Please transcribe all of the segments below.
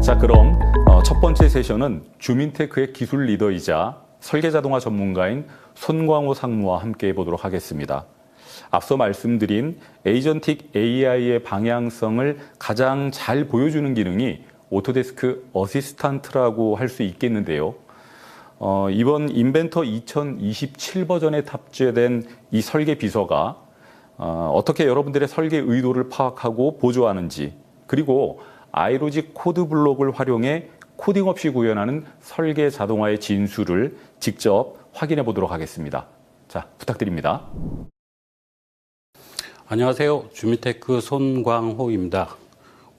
자, 그럼 첫 번째 세션은 주민테크의 기술 리더이자 설계자동화 전문가인 손광호 상무와 함께 해보도록 하겠습니다. 앞서 말씀드린 에이전틱 AI의 방향성을 가장 잘 보여주는 기능이 오토데스크 어시스턴트라고 할 수 있겠는데요. 이번 인벤터 2027 버전에 탑재된 이 설계 비서가 어떻게 여러분들의 설계 의도를 파악하고 보조하는지, 그리고 아이로직 코드 블록을 활용해 코딩 없이 구현하는 설계 자동화의 진수를 직접 확인해 보도록 하겠습니다. 자, 부탁드립니다. 안녕하세요. 주민테크 손광호입니다.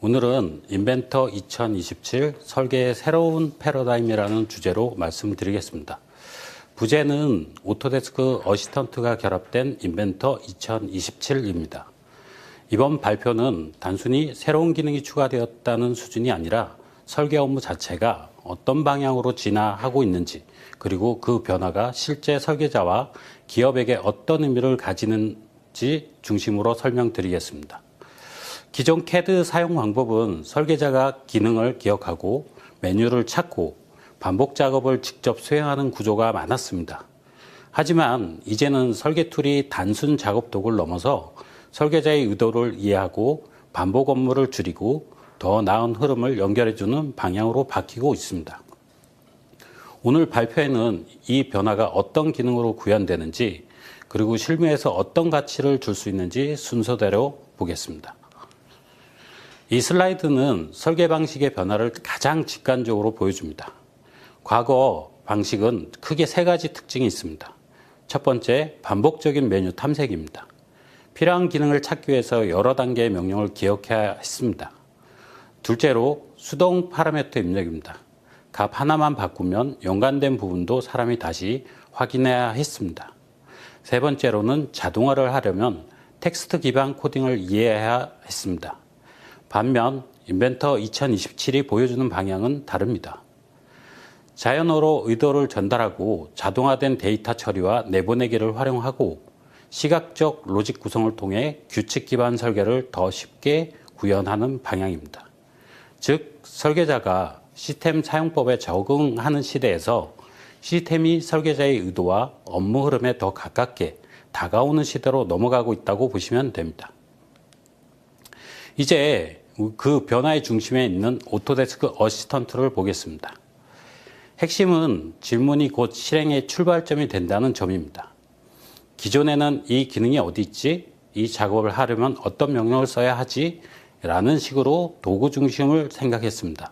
오늘은 인벤터 2027 설계의 새로운 패러다임이라는 주제로 말씀드리겠습니다. 부제는 오토데스크 어시스턴트가 결합된 인벤터 2027입니다. 이번 발표는 단순히 새로운 기능이 추가되었다는 수준이 아니라 설계 업무 자체가 어떤 방향으로 진화하고 있는지, 그리고 그 변화가 실제 설계자와 기업에게 어떤 의미를 가지는지 중심으로 설명드리겠습니다. 기존 CAD 사용 방법은 설계자가 기능을 기억하고 메뉴를 찾고 반복 작업을 직접 수행하는 구조가 많았습니다. 하지만 이제는 설계 툴이 단순 작업 도구를 넘어서 설계자의 의도를 이해하고 반복 업무를 줄이고 더 나은 흐름을 연결해주는 방향으로 바뀌고 있습니다. 오늘 발표에는 이 변화가 어떤 기능으로 구현되는지, 그리고 실무에서 어떤 가치를 줄 수 있는지 순서대로 보겠습니다. 이 슬라이드는 설계 방식의 변화를 가장 직관적으로 보여줍니다. 과거 방식은 크게 세 가지 특징이 있습니다. 첫 번째, 반복적인 메뉴 탐색입니다. 필요한 기능을 찾기 위해서 여러 단계의 명령을 기억해야 했습니다. 둘째로, 수동 파라미터 입력입니다. 값 하나만 바꾸면 연관된 부분도 사람이 다시 확인해야 했습니다. 세 번째로는 자동화를 하려면 텍스트 기반 코딩을 이해해야 했습니다. 반면 인벤터 2027이 보여주는 방향은 다릅니다. 자연어로 의도를 전달하고 자동화된 데이터 처리와 내보내기를 활용하고 시각적 로직 구성을 통해 규칙 기반 설계를 더 쉽게 구현하는 방향입니다. 즉, 설계자가 시스템 사용법에 적응하는 시대에서 시스템이 설계자의 의도와 업무 흐름에 더 가깝게 다가오는 시대로 넘어가고 있다고 보시면 됩니다. 이제 그 변화의 중심에 있는 오토데스크 어시스턴트를 보겠습니다. 핵심은 질문이 곧 실행의 출발점이 된다는 점입니다. 기존에는 이 기능이 어디 있지? 이 작업을 하려면 어떤 명령을 써야 하지? 라는 식으로 도구 중심을 생각했습니다.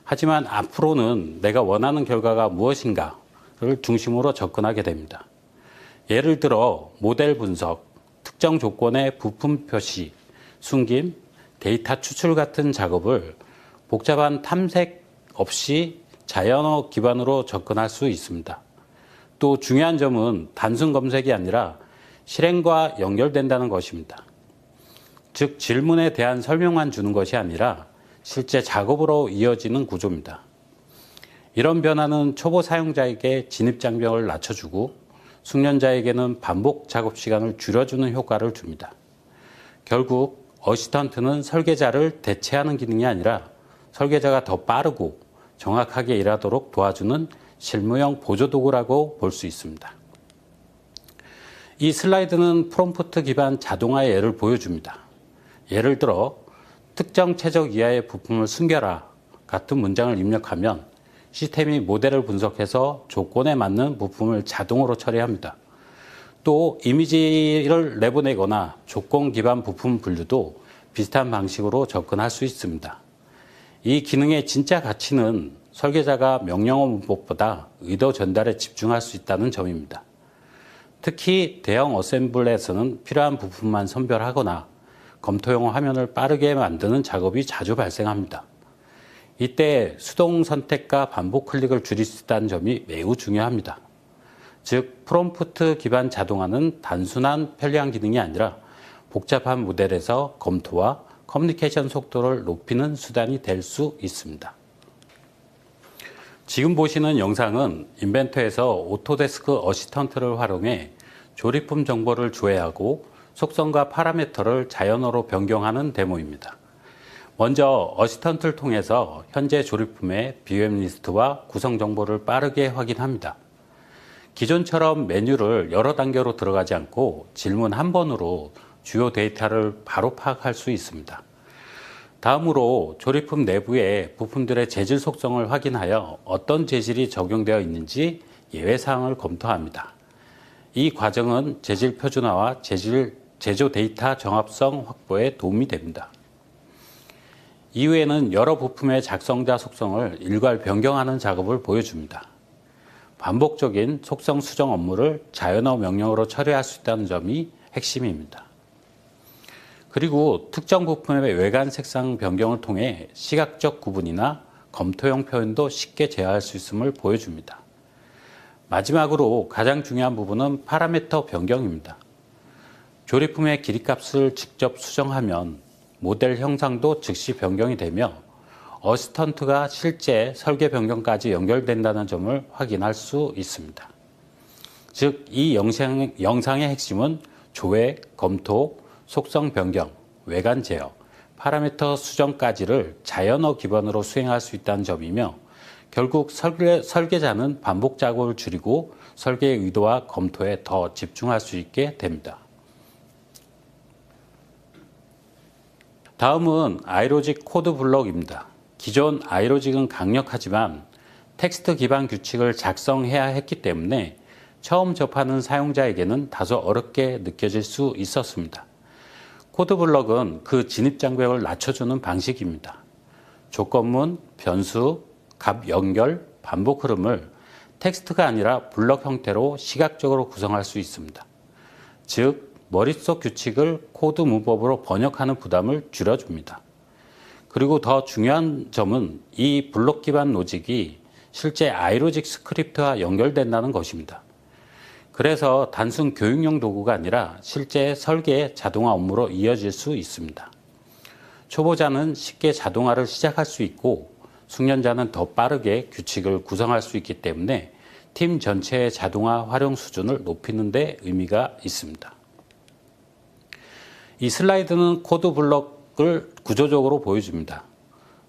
하지만 앞으로는 내가 원하는 결과가 무엇인가를 중심으로 접근하게 됩니다. 예를 들어 모델 분석, 특정 조건의 부품 표시, 숨김, 데이터 추출 같은 작업을 복잡한 탐색 없이 자연어 기반으로 접근할 수 있습니다. 또 중요한 점은 단순 검색이 아니라 실행과 연결된다는 것입니다. 즉, 질문에 대한 설명만 주는 것이 아니라 실제 작업으로 이어지는 구조입니다. 이런 변화는 초보 사용자에게 진입 장벽을 낮춰주고 숙련자에게는 반복 작업 시간을 줄여주는 효과를 줍니다. 결국 어시스턴트는 설계자를 대체하는 기능이 아니라 설계자가 더 빠르고 정확하게 일하도록 도와주는 실무용 보조도구라고 볼 수 있습니다. 이 슬라이드는 프롬프트 기반 자동화의 예를 보여줍니다. 예를 들어 특정 최적 이하의 부품을 숨겨라 같은 문장을 입력하면 시스템이 모델을 분석해서 조건에 맞는 부품을 자동으로 처리합니다. 또 이미지를 내보내거나 조건 기반 부품 분류도 비슷한 방식으로 접근할 수 있습니다. 이 기능의 진짜 가치는 설계자가 명령어 문법보다 의도 전달에 집중할 수 있다는 점입니다. 특히 대형 어셈블에서는 필요한 부품만 선별하거나 검토용 화면을 빠르게 만드는 작업이 자주 발생합니다. 이때 수동 선택과 반복 클릭을 줄일 수 있다는 점이 매우 중요합니다. 즉, 프롬프트 기반 자동화는 단순한 편리한 기능이 아니라 복잡한 모델에서 검토와 커뮤니케이션 속도를 높이는 수단이 될 수 있습니다. 지금 보시는 영상은 인벤터에서 오토데스크 어시스턴트를 활용해 조립품 정보를 조회하고 속성과 파라미터를 자연어로 변경하는 데모입니다. 먼저 어시스턴트를 통해서 현재 조립품의 BOM 리스트와 구성 정보를 빠르게 확인합니다. 기존처럼 메뉴를 여러 단계로 들어가지 않고 질문 한 번으로 주요 데이터를 바로 파악할 수 있습니다. 다음으로 조립품 내부의 부품들의 재질 속성을 확인하여 어떤 재질이 적용되어 있는지 예외사항을 검토합니다. 이 과정은 재질 표준화와 제조 데이터 정합성 확보에 도움이 됩니다. 이후에는 여러 부품의 작성자 속성을 일괄 변경하는 작업을 보여줍니다. 반복적인 속성 수정 업무를 자연어 명령어로 처리할 수 있다는 점이 핵심입니다. 그리고 특정 부품의 외관 색상 변경을 통해 시각적 구분이나 검토형 표현도 쉽게 제어할 수 있음을 보여줍니다. 마지막으로 가장 중요한 부분은 파라미터 변경입니다. 조립품의 길이값을 직접 수정하면 모델 형상도 즉시 변경이 되며 어시스턴트가 실제 설계 변경까지 연결된다는 점을 확인할 수 있습니다. 즉, 이 영상의 핵심은 조회, 검토, 속성 변경, 외관 제어, 파라미터 수정까지를 자연어 기반으로 수행할 수 있다는 점이며 결국 설계자는 반복 작업을 줄이고 설계의 의도와 검토에 더 집중할 수 있게 됩니다. 다음은 아이로직 코드 블럭입니다. 기존 아이로직은 강력하지만 텍스트 기반 규칙을 작성해야 했기 때문에 처음 접하는 사용자에게는 다소 어렵게 느껴질 수 있었습니다. 코드 블럭은 그 진입장벽을 낮춰주는 방식입니다. 조건문, 변수, 값 연결, 반복 흐름을 텍스트가 아니라 블럭 형태로 시각적으로 구성할 수 있습니다. 즉, 머릿속 규칙을 코드 문법으로 번역하는 부담을 줄여줍니다. 그리고 더 중요한 점은 이 블록 기반 로직이 실제 아이로직 스크립트와 연결된다는 것입니다. 그래서 단순 교육용 도구가 아니라 실제 설계의 자동화 업무로 이어질 수 있습니다. 초보자는 쉽게 자동화를 시작할 수 있고 숙련자는 더 빠르게 규칙을 구성할 수 있기 때문에 팀 전체의 자동화 활용 수준을 높이는 데 의미가 있습니다. 이 슬라이드는 코드 블럭을 구조적으로 보여줍니다.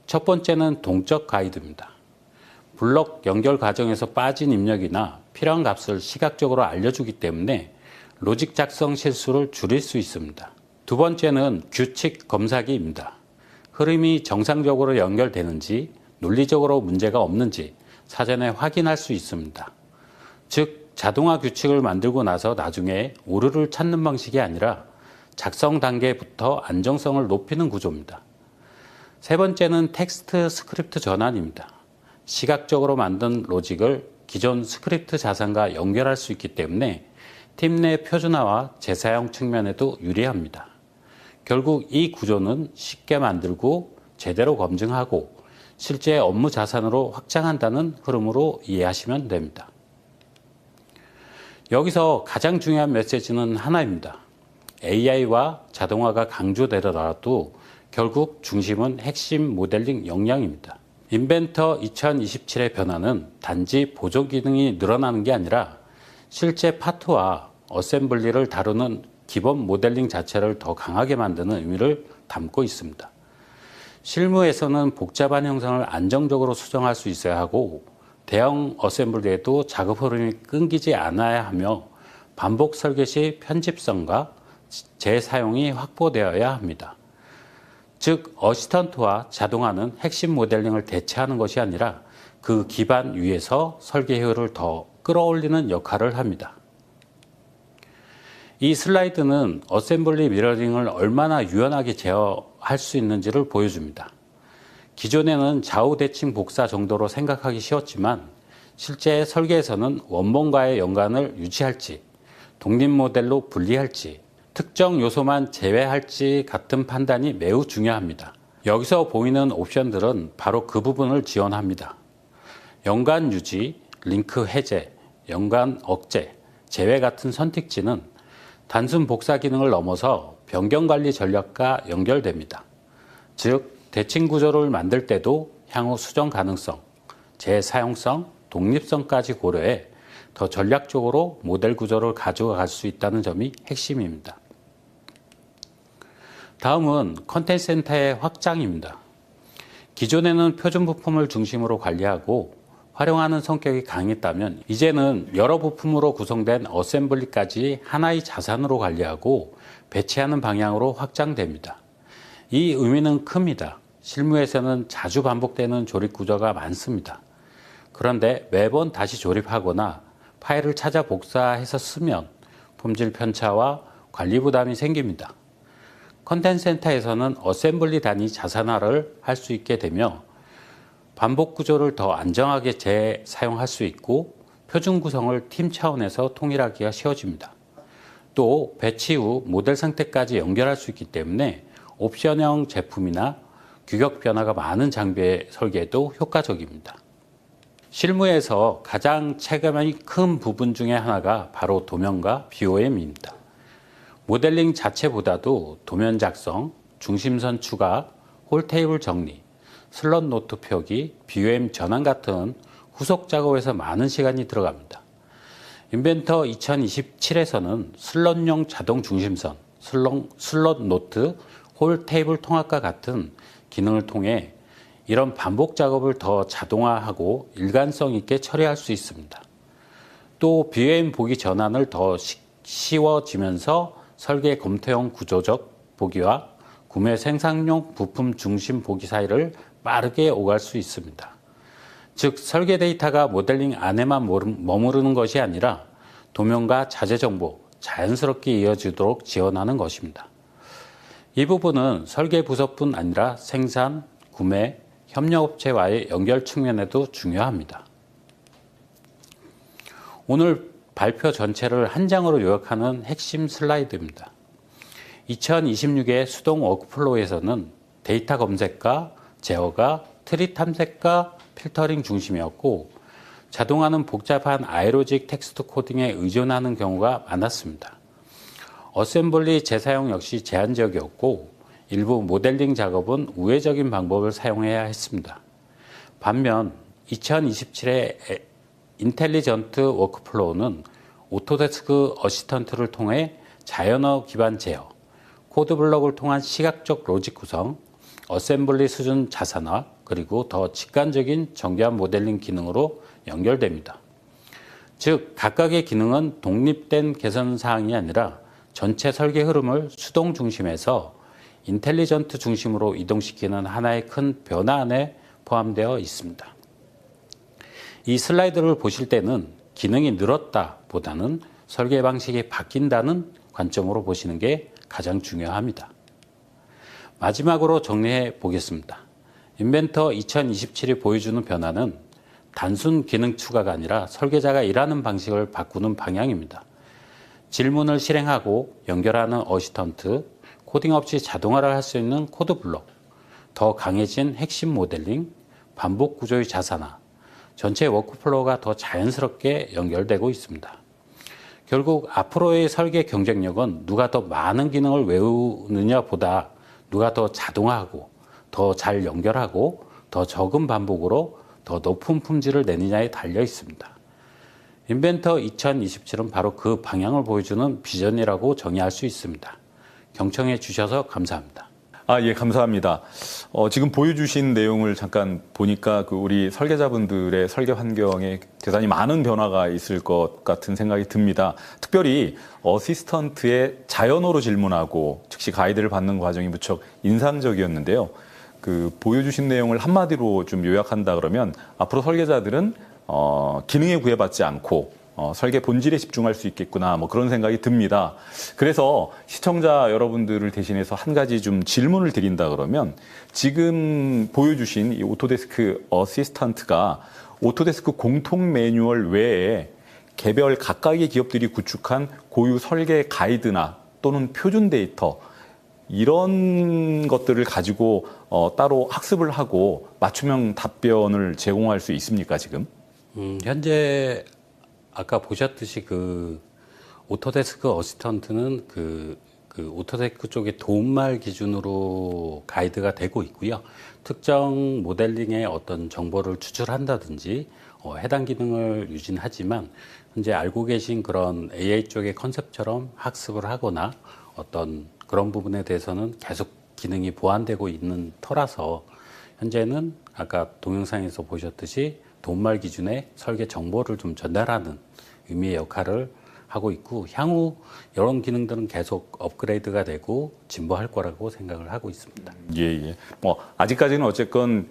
첫 번째는 동적 가이드입니다. 블럭 연결 과정에서 빠진 입력이나 필요한 값을 시각적으로 알려주기 때문에 로직 작성 실수를 줄일 수 있습니다. 두 번째는 규칙 검사기입니다. 흐름이 정상적으로 연결되는지, 논리적으로 문제가 없는지 사전에 확인할 수 있습니다. 즉, 자동화 규칙을 만들고 나서 나중에 오류를 찾는 방식이 아니라 작성 단계부터 안정성을 높이는 구조입니다. 세 번째는 텍스트 스크립트 전환입니다. 시각적으로 만든 로직을 기존 스크립트 자산과 연결할 수 있기 때문에 팀 내 표준화와 재사용 측면에도 유리합니다. 결국 이 구조는 쉽게 만들고 제대로 검증하고 실제 업무 자산으로 확장한다는 흐름으로 이해하시면 됩니다. 여기서 가장 중요한 메시지는 하나입니다. AI와 자동화가 강조되더라도 결국 중심은 핵심 모델링 역량입니다. 인벤터 2027의 변화는 단지 보조 기능이 늘어나는 게 아니라 실제 파트와 어셈블리를 다루는 기본 모델링 자체를 더 강하게 만드는 의미를 담고 있습니다. 실무에서는 복잡한 형상을 안정적으로 수정할 수 있어야 하고 대형 어셈블리에도 작업 흐름이 끊기지 않아야 하며 반복 설계 시 편집성과 재사용이 확보되어야 합니다. 즉, 어시스턴트와 자동화는 핵심 모델링을 대체하는 것이 아니라 그 기반 위에서 설계 효율을 더 끌어올리는 역할을 합니다. 이 슬라이드는 어셈블리 미러링을 얼마나 유연하게 제어할 수 있는지를 보여줍니다. 기존에는 좌우 대칭 복사 정도로 생각하기 쉬웠지만 실제 설계에서는 원본과의 연관을 유지할지, 독립 모델로 분리할지, 특정 요소만 제외할지 같은 판단이 매우 중요합니다. 여기서 보이는 옵션들은 바로 그 부분을 지원합니다. 연관 유지, 링크 해제, 연관 억제, 제외 같은 선택지는 단순 복사 기능을 넘어서 변경 관리 전략과 연결됩니다. 즉, 대칭 구조를 만들 때도 향후 수정 가능성, 재사용성, 독립성까지 고려해 더 전략적으로 모델 구조를 가져갈 수 있다는 점이 핵심입니다. 다음은 컨텐츠 센터의 확장입니다. 기존에는 표준 부품을 중심으로 관리하고 활용하는 성격이 강했다면 이제는 여러 부품으로 구성된 어셈블리까지 하나의 자산으로 관리하고 배치하는 방향으로 확장됩니다. 이 의미는 큽니다. 실무에서는 자주 반복되는 조립 구조가 많습니다. 그런데 매번 다시 조립하거나 파일을 찾아 복사해서 쓰면 품질 편차와 관리 부담이 생깁니다. 컨텐츠 센터에서는 어셈블리 단위 자산화를 할 수 있게 되며 반복 구조를 더 안정하게 재사용할 수 있고 표준 구성을 팀 차원에서 통일하기가 쉬워집니다. 또 배치 후 모델 상태까지 연결할 수 있기 때문에 옵션형 제품이나 규격 변화가 많은 장비의 설계에도 효과적입니다. 실무에서 가장 체감이 큰 부분 중에 하나가 바로 도면과 BOM입니다. 모델링 자체보다도 도면 작성, 중심선 추가, 홀 테이블 정리, 슬롯 노트 표기, BOM 전환 같은 후속 작업에서 많은 시간이 들어갑니다. 인벤터 2027에서는 슬롯용 자동 중심선, 슬롯 노트, 홀 테이블 통합과 같은 기능을 통해 이런 반복 작업을 더 자동화하고 일관성 있게 처리할 수 있습니다. 또 BOM 보기 전환을 더 쉬워지면서 설계 검토형 구조적 보기와 구매 생산용 부품 중심 보기 사이를 빠르게 오갈 수 있습니다. 즉 설계 데이터가 모델링 안에만 머무르는 것이 아니라 도면과 자재 정보 자연스럽게 이어지도록 지원하는 것입니다. 이 부분은 설계 부서뿐 아니라 생산, 구매, 협력업체와의 연결 측면에도 중요합니다. 오늘 발표 전체를 한 장으로 요약하는 핵심 슬라이드입니다. 2026의 수동 워크플로우에서는 데이터 검색과 제어가 트리 탐색과 필터링 중심이었고 자동화는 복잡한 아이로직 텍스트 코딩에 의존하는 경우가 많았습니다. 어셈블리 재사용 역시 제한적이었고 일부 모델링 작업은 우회적인 방법을 사용해야 했습니다. 반면 2027의 인텔리전트 워크플로우는 오토데스크 어시스턴트를 통해 자연어 기반 제어, 코드 블럭을 통한 시각적 로직 구성, 어셈블리 수준 자산화, 그리고 더 직관적인 정교한 모델링 기능으로 연결됩니다. 즉 각각의 기능은 독립된 개선 사항이 아니라 전체 설계 흐름을 수동 중심에서 인텔리전트 중심으로 이동시키는 하나의 큰 변화 안에 포함되어 있습니다. 이 슬라이드를 보실 때는 기능이 늘었다 보다는 설계 방식이 바뀐다는 관점으로 보시는 게 가장 중요합니다. 마지막으로 정리해 보겠습니다. 인벤터 2027이 보여주는 변화는 단순 기능 추가가 아니라 설계자가 일하는 방식을 바꾸는 방향입니다. 질문을 실행하고 연결하는 어시스턴트, 코딩 없이 자동화를 할 수 있는 코드 블록, 더 강해진 핵심 모델링, 반복 구조의 자산화, 전체 워크플로우가 더 자연스럽게 연결되고 있습니다. 결국 앞으로의 설계 경쟁력은 누가 더 많은 기능을 외우느냐 보다 누가 더 자동화하고 더 잘 연결하고 더 적은 반복으로 더 높은 품질을 내느냐에 달려 있습니다. 인벤터 2027은 바로 그 방향을 보여주는 비전이라고 정의할 수 있습니다. 경청해 주셔서 감사합니다. 예, 감사합니다. 지금 보여주신 내용을 잠깐 보니까 우리 설계자분들의 설계 환경에 대단히 많은 변화가 있을 것 같은 생각이 듭니다. 특별히 어시스턴트의 자연어로 질문하고 즉시 가이드를 받는 과정이 무척 인상적이었는데요. 보여주신 내용을 한마디로 좀 요약한다 그러면 앞으로 설계자들은 기능에 구애받지 않고 설계 본질에 집중할 수 있겠구나 그런 생각이 듭니다. 그래서 시청자 여러분들을 대신해서 한 가지 좀 질문을 드린다 그러면 지금 보여주신 이 오토데스크 어시스턴트가 오토데스크 공통 매뉴얼 외에 개별 각각의 기업들이 구축한 고유 설계 가이드나 또는 표준 데이터 이런 것들을 가지고 따로 학습을 하고 맞춤형 답변을 제공할 수 있습니까, 지금? 현재 아까 보셨듯이 오토데스크 어시스턴트는 오토데스크 쪽의 도움말 기준으로 가이드가 되고 있고요. 특정 모델링의 어떤 정보를 추출한다든지 해당 기능을 유지하지만 현재 알고 계신 그런 AI 쪽의 컨셉처럼 학습을 하거나 어떤 그런 부분에 대해서는 계속 기능이 보완되고 있는 터라서 현재는 아까 동영상에서 보셨듯이 돈말 기준의 설계 정보를 좀 전달하는 의미의 역할을 하고 있고, 향후 이런 기능들은 계속 업그레이드가 되고 진보할 거라고 생각을 하고 있습니다. 예. 아직까지는 어쨌건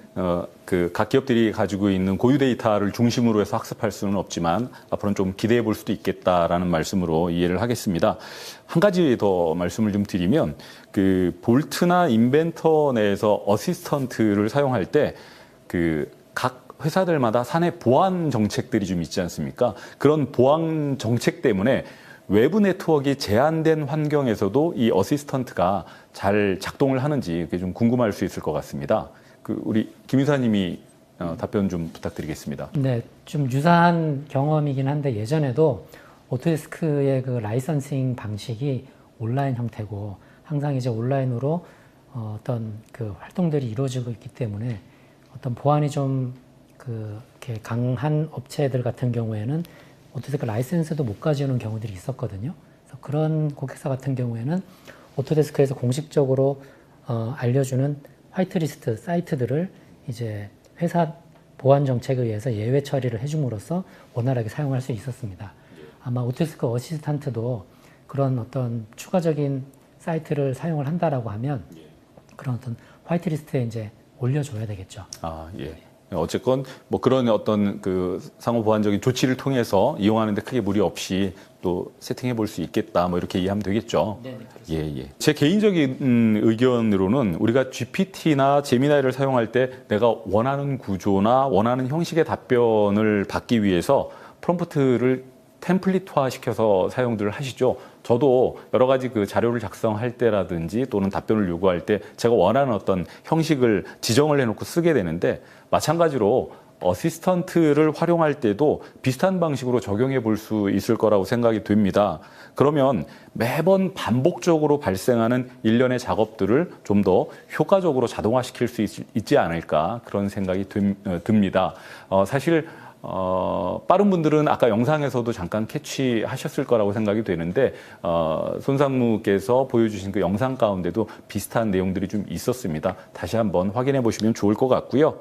그 각 기업들이 가지고 있는 고유 데이터를 중심으로 해서 학습할 수는 없지만 앞으로는 좀 기대해 볼 수도 있겠다라는 말씀으로 이해를 하겠습니다. 한 가지 더 말씀을 좀 드리면, 그 볼트나 인벤터 내에서 어시스턴트를 사용할 때 각 회사들마다 사내 보안 정책들이 좀 있지 않습니까? 그런 보안 정책 때문에 외부 네트워크가 제한된 환경에서도 이 어시스턴트가 잘 작동을 하는지 그게 좀 궁금할 수 있을 것 같습니다. 우리 김 이사님이 답변 좀 부탁드리겠습니다. 네, 좀 유사한 경험이긴 한데 예전에도 오토데스크의 그 라이선싱 방식이 온라인 형태고 항상 이제 온라인으로 어떤 그 활동들이 이루어지고 있기 때문에 어떤 보안이 좀 이렇게 강한 업체들 같은 경우에는 오토데스크 라이센스도 못 가져오는 경우들이 있었거든요. 그래서 그런 고객사 같은 경우에는 오토데스크에서 공식적으로 알려주는 화이트리스트 사이트들을 이제 회사 보안 정책에 의해서 예외 처리를 해줌으로써 원활하게 사용할 수 있었습니다. 아마 오토데스크 어시스턴트도 그런 어떤 추가적인 사이트를 사용을 한다라고 하면 그런 어떤 화이트리스트에 이제 올려줘야 되겠죠. 예. 어쨌건 뭐 그런 어떤 그 상호 보안적인 조치를 통해서 이용하는데 크게 무리 없이 또 세팅해 볼 수 있겠다, 뭐 이렇게 이해하면 되겠죠. 네, 예. 제 개인적인 의견으로는 우리가 GPT나 제미나이를 사용할 때 내가 원하는 구조나 원하는 형식의 답변을 받기 위해서 프롬프트를 템플릿화 시켜서 사용들을 하시죠. 저도 여러 가지 그 자료를 작성할 때라든지 또는 답변을 요구할 때 제가 원하는 어떤 형식을 지정을 해놓고 쓰게 되는데, 마찬가지로 어시스턴트를 활용할 때도 비슷한 방식으로 적용해 볼 수 있을 거라고 생각이 됩니다. 그러면 매번 반복적으로 발생하는 일련의 작업들을 좀 더 효과적으로 자동화시킬 수 있지 않을까, 그런 생각이 듭니다. 사실 빠른 분들은 아까 영상에서도 잠깐 캐치하셨을 거라고 생각이 되는데, 손상무께서 보여주신 그 영상 가운데도 비슷한 내용들이 좀 있었습니다. 다시 한번 확인해 보시면 좋을 것 같고요.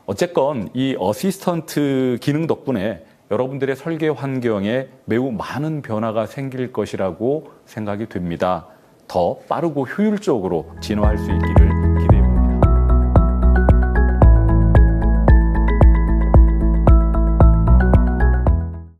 어쨌건 이 어시스턴트 기능 덕분에 여러분들의 설계 환경에 매우 많은 변화가 생길 것이라고 생각이 됩니다. 더 빠르고 효율적으로 진화할 수 있기를